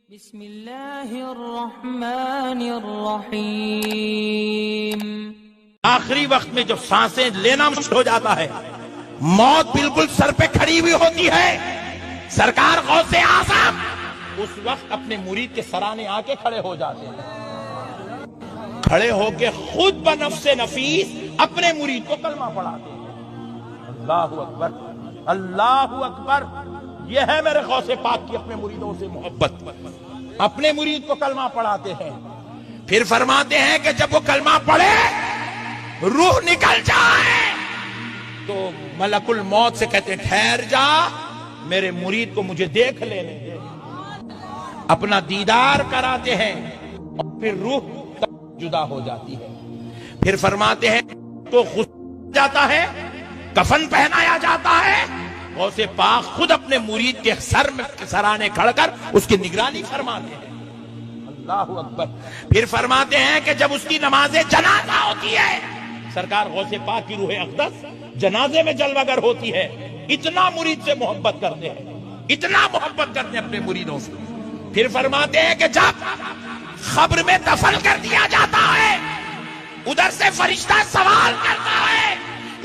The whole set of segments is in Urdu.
بسم اللہ الرحمن الرحیم۔ آخری وقت میں جو سانسیں لینا مشکل ہو جاتا ہے، موت بالکل سر پہ کھڑی ہوئی ہوتی ہے، سرکار غوث اعظم اس وقت اپنے مرید کے سرانے آ کے کھڑے ہو جاتے ہیں، کھڑے ہو کے خود بنفس نفیس اپنے مرید کو کلمہ پڑھاتے ہیں۔ اللہ اکبر، اللہ اکبر، یہ ہے میرے غوث پاک کی اپنے مریدوں سے محبت۔ اپنے مرید کو کلمہ پڑھاتے ہیں، پھر فرماتے ہیں کہ جب وہ کلمہ پڑھے روح نکل جائے تو ملک الموت سے کہتے ہیں ٹھہر جا، میرے مرید کو مجھے دیکھ لینے دے۔ اپنا دیدار کراتے ہیں اور پھر روح جدا ہو جاتی ہے۔ پھر فرماتے ہیں تو غسل جاتا ہے، کفن پہنایا جاتا ہے، غوث پاک خود اپنے مرید کے سر میں سرانے کھڑ کر اس کی نگرانی فرماتے ہیں۔ اللہ اکبر۔ پھر فرماتے ہیں کہ جب اس کی نماز جنازہ ہوتی ہے، سرکار غوث پاک کی روح اقدس جنازے میں جلوہ گر ہوتی ہے، اتنا مرید سے محبت کرتے ہیں، اتنا محبت کرتے ہیں اپنے مریدوں سے۔ پھر فرماتے ہیں کہ جب قبر میں دفن کر دیا جاتا ہے، ادھر سے فرشتہ سوال کرتا ہے،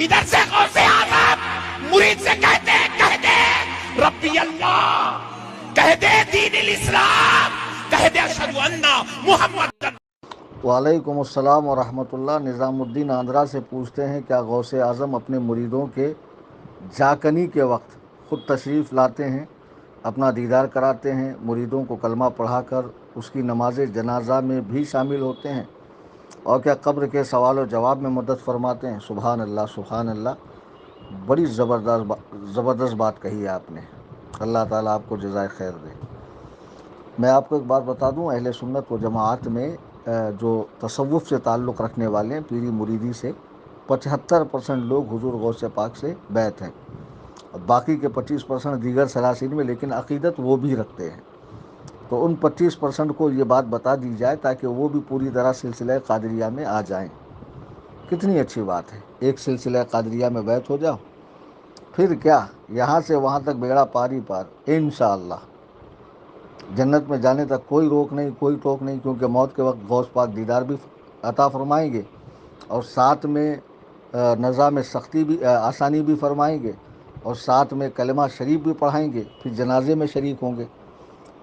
ادھر سے غوث اعظم مرید سے کہتے ہیں کہہ دے ربی اللہ، کہہ دے دین الاسلام، کہہ دے اشہد ان محمد۔ وعلیکم السلام ورحمۃ اللہ۔ نظام الدین آندرا سے پوچھتے ہیں کیا غوث اعظم اپنے مریدوں کے جاکنی کے وقت خود تشریف لاتے ہیں، اپنا دیدار کراتے ہیں، مریدوں کو کلمہ پڑھا کر اس کی نماز جنازہ میں بھی شامل ہوتے ہیں، اور کیا قبر کے سوال و جواب میں مدد فرماتے ہیں؟ سبحان اللہ، سبحان اللہ، بڑی زبردست بات کہی ہے آپ نے، اللہ تعالیٰ آپ کو جزائے خیر دے۔ میں آپ کو ایک بات بتا دوں، اہل سنت و جماعت میں جو تصوف سے تعلق رکھنے والے ہیں، پیری مریدی سے، 75% لوگ حضور غوث پاک سے بیعت ہیں، اور باقی کے 25% دیگر سلاسل میں، لیکن عقیدت وہ بھی رکھتے ہیں۔ تو ان 25% کو یہ بات بتا دی جائے تاکہ وہ بھی پوری طرح سلسلہ قادریہ میں آ جائیں۔ کتنی اچھی بات ہے، ایک سلسلہ قادریہ میں بیعت ہو جاؤ، پھر کیا، یہاں سے وہاں تک بیڑا پاری پار انشاءاللہ۔ جنت میں جانے تک کوئی روک نہیں، کوئی ٹوک نہیں، کیونکہ موت کے وقت غوث پاک دیدار بھی عطا فرمائیں گے، اور ساتھ میں نظام سختی بھی آسانی بھی فرمائیں گے، اور ساتھ میں کلمہ شریف بھی پڑھائیں گے، پھر جنازے میں شریک ہوں گے۔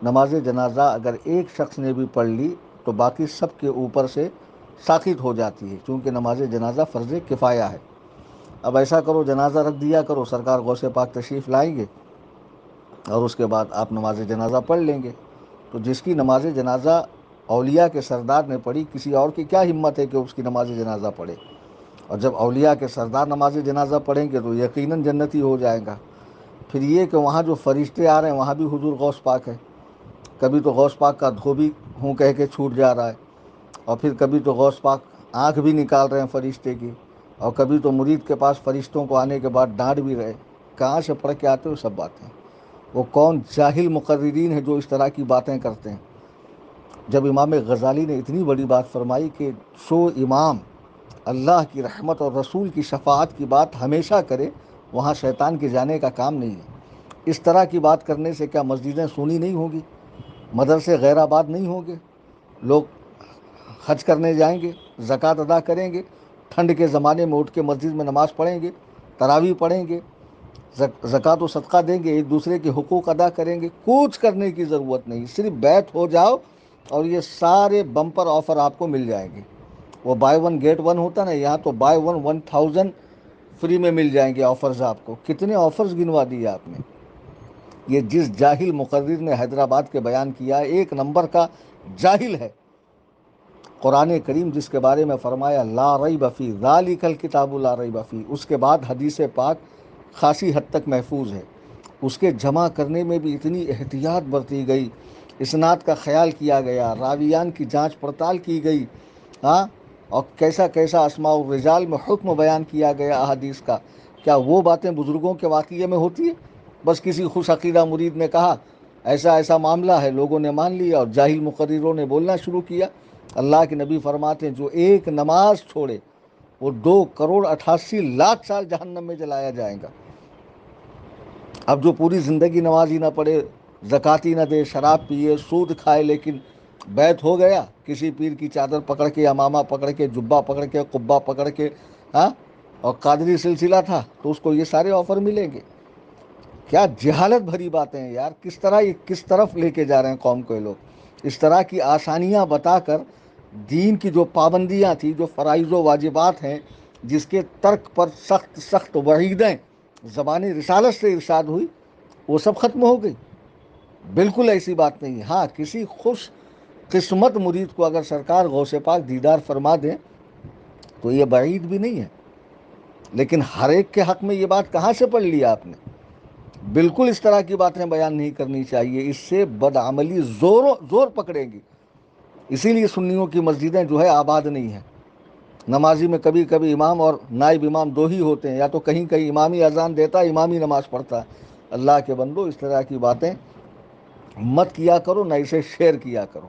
نماز جنازہ اگر ایک شخص نے بھی پڑھ لی تو باقی سب کے اوپر سے ساقط ہو جاتی ہے، چونکہ نماز جنازہ فرض کفایہ ہے۔ اب ایسا کرو، جنازہ رکھ دیا کرو، سرکار غوث پاک تشریف لائیں گے اور اس کے بعد آپ نماز جنازہ پڑھ لیں گے۔ تو جس کی نماز جنازہ اولیاء کے سردار نے پڑھی، کسی اور کی کیا ہمت ہے کہ اس کی نماز جنازہ پڑھے؟ اور جب اولیاء کے سردار نماز جنازہ پڑھیں گے تو یقیناً جنتی ہو جائے گا۔ پھر یہ کہ وہاں جو فرشتے آ رہے ہیں وہاں بھی حضور غوث پاک ہے، کبھی تو غوث پاک کا دھوبی ہوں کہہ کے چھوٹ جا رہا ہے، اور پھر کبھی تو غوث پاک آنکھ بھی نکال رہے ہیں فرشتے کی، اور کبھی تو مرید کے پاس فرشتوں کو آنے کے بعد ڈانٹ بھی رہے۔ کہاں سے پڑھ کے آتے ہو سب باتیں؟ وہ کون جاہل مقررین ہیں جو اس طرح کی باتیں کرتے ہیں؟ جب امام غزالی نے اتنی بڑی بات فرمائی کہ سو امام اللہ کی رحمت اور رسول کی شفاعت کی بات ہمیشہ کرے، وہاں شیطان کے جانے کا کام نہیں ہے۔ اس طرح کی بات کرنے سے کیا مسجدیں سونی نہیں ہوں گی، مدرسے غیر آباد نہیں ہوں گے، لوگ حج کرنے جائیں گے، زکوٰۃ ادا کریں گے، ٹھنڈ کے زمانے میں اٹھ کے مسجد میں نماز پڑھیں گے، تراویح پڑھیں گے، زکوٰۃ و صدقہ دیں گے، ایک دوسرے کے حقوق ادا کریں گے۔ کچھ کرنے کی ضرورت نہیں، صرف بیعت ہو جاؤ اور یہ سارے بمپر آفر آپ کو مل جائیں گے۔ وہ بائی ون گیٹ ون ہوتا نا، یہاں تو بائی ون 1000 فری میں مل جائیں گے آفرز آپ کو۔ کتنے آفرز گنوا دیے آپ نے۔ یہ جس جاہل مقرر نے حیدرآباد کے بیان کیا، ایک نمبر کا جاہل ہے۔ قرآن کریم جس کے بارے میں فرمایا لا ریب فی ذالک الکتاب لا ریب فی، اس کے بعد حدیث پاک خاصی حد تک محفوظ ہے، اس کے جمع کرنے میں بھی اتنی احتیاط برتی گئی، اسناد کا خیال کیا گیا، راویان کی جانچ پڑتال کی گئی، ہاں، اور کیسا کیسا اسماء الرجال میں حکم بیان کیا گیا احادیث کا۔ کیا وہ باتیں بزرگوں کے واقعے میں ہوتی ہے؟ بس کسی خوش عقیدہ مرید نے کہا ایسا ایسا معاملہ ہے، لوگوں نے مان لیا اور جاہل مقرروں نے بولنا شروع کیا۔ اللہ کے نبی فرماتے ہیں جو ایک نماز چھوڑے وہ 2,88,00,000 سال جہنم میں جلایا جائے گا۔ اب جو پوری زندگی نماز ہی نہ پڑھے، زکاتی نہ دے، شراب پیے، سود کھائے، لیکن بیت ہو گیا کسی پیر کی چادر پکڑ کے، امامہ پکڑ کے، جبہ پکڑ کے، قبہ پکڑ کے، ہاں، اور قادری سلسلہ تھا تو اس کو یہ سارے آفر ملیں گے۔ کیا جہالت بھری باتیں ہیں یار، کس طرح یہ کس طرف لے کے جا رہے ہیں قوم کو یہ لوگ، اس طرح کی آسانیاں بتا کر دین کی جو پابندیاں تھیں، جو فرائض و واجبات ہیں، جس کے ترک پر سخت سخت وعیدیں زبان رسالت سے ارشاد ہوئی، وہ سب ختم ہو گئی۔ بالکل ایسی بات نہیں ہے۔ ہاں، کسی خوش قسمت مرید کو اگر سرکار غوث پاک دیدار فرما دیں تو یہ بعید بھی نہیں ہے، لیکن ہر ایک کے حق میں یہ بات کہاں سے پڑھ لیا آپ نے؟ بالکل اس طرح کی باتیں بیان نہیں کرنی چاہیے، اس سے بدعملی زور پکڑے گی۔ اسی لیے سنیوں کی مسجدیں جو ہے آباد نہیں ہیں، نمازی میں کبھی کبھی امام اور نائب امام دو ہی ہوتے ہیں، یا تو کہیں کہیں امامی اذان دیتا ہے، امامی نماز پڑھتا ہے۔ اللہ کے بندو، اس طرح کی باتیں مت کیا کرو، نہ اسے شیئر کیا کرو۔